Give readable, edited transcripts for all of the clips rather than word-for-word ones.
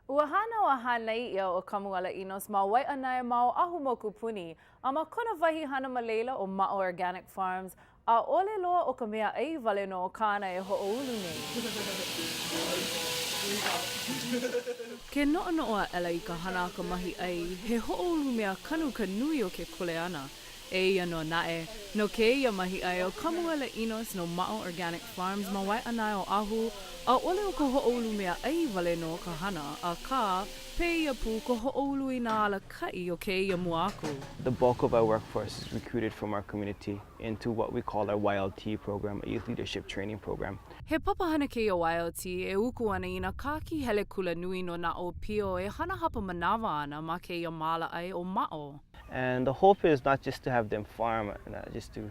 Ua hana o hanai ia o Kamuela Enos ma wai anai ma o ahumoku puni a ma kona wahi hana ma leila o Ma'o Organic Farms a ole loa o ka mea ai wale no o kāna e ho'oulu nei. Ke no'o a ela I ka hana ka mahi ai he ho'oulu mea kanu ka nui o ke kule ana. E ia no nae, no ke ia mahi ai o Kamuela Enos no Ma'o Organic Farms ma wai anai o ahu a ole o ka ho'oulu mea ai wale no ka hana a ka pe ia pu ka ho'oulu I nā ala kai o ke ia mua aku. The bulk of our workforce is recruited from our community into what we call our YLT program, a youth leadership training program. He papahana ke ia YLT e uku ana I nā kāki hele kula nui no nā o pio e hana hapa manawa ana ma ke ia mala ai o Ma'o. And the hope is not just to have them farm, not just to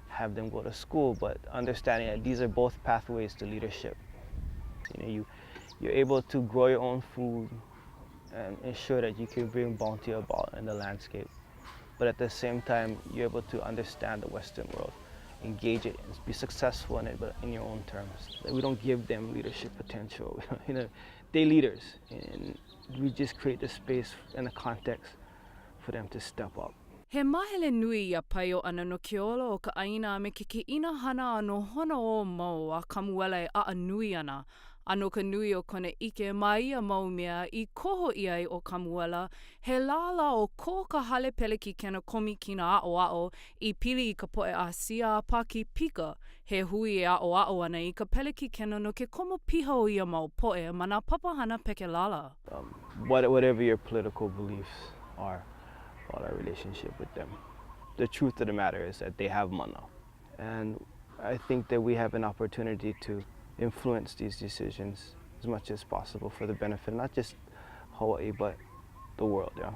have them go to school, but understanding that these are both pathways to leadership. You're able to grow your own food and ensure that you can bring bounty about in the landscape. But at the same time, you're able to understand the Western world, engage it, and be successful in it, but in your own terms. We don't give them leadership potential. They're leaders, and we just create the space and the context for them to step up. He mahele nui ia pai o ana no ke olo o ka aina me ke ina hana ano hono o mau a Kamuela e a nui ana. Ano ka nui o kona ike mai ia mau mea I koho ia o Kamuela, he lala o ko ka hale peleki kena komi kina a o I pili I ka poe a sia paki pika. He hui e a o ana I ka peleki kena no ke komo piha o ia mau poe mana papahana peke lala. Whatever your political beliefs are about our relationship with them, the truth of the matter is that they have mana. And I think that we have an opportunity to influence these decisions as much as possible for the benefit of not just Hawaii, but the world, yeah.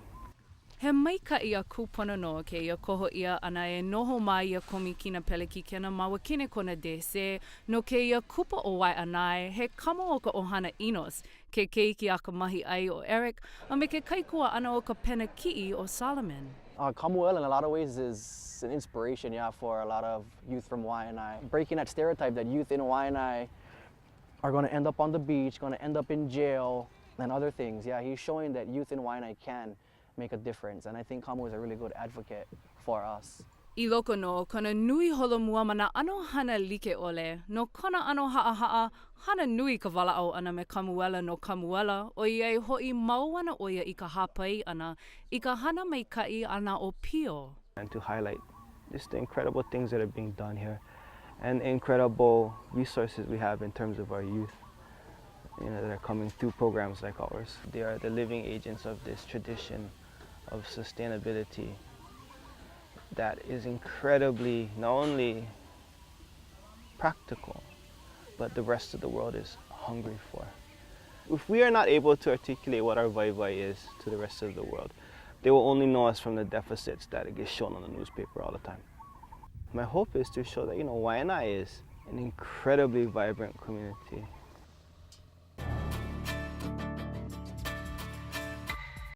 He maika ia kupuna no ke ia koho ia ana e noho mai ia komikina peleki kena maua kine kona dese no ke ia kupa o wai anai he kamo o ka ohana Enos ke keiki a ka mahi ai o Eric a me ke kaikua ana o ka pena ki'i o Solomon. Kamuela in a lot of ways is an inspiration, yeah, for a lot of youth from Waianae. Breaking that stereotype that youth in Waianae are going to end up on the beach, going to end up in jail, and other things. Yeah, he's showing that youth in Waianae can make a difference, and I think Kamu is a really good advocate for us. I loko no, kona nui holomua mana ano hana like ole, no kona ano ha'a hana nui ka wala'o ana me Kamuela no Kamuela, o iei ho'i mauana oia I ka hapai ana, I ka hana mai kai ana o pio. And to highlight just the incredible things that are being done here and the incredible resources we have in terms of our youth, that are coming through programs like ours. They are the living agents of this tradition of sustainability that is incredibly not only practical, but the rest of the world is hungry for. If we are not able to articulate what our vai is to the rest of the world, they will only know us from the deficits that get shown on the newspaper all the time. My hope is to show that, Waianae is an incredibly vibrant community.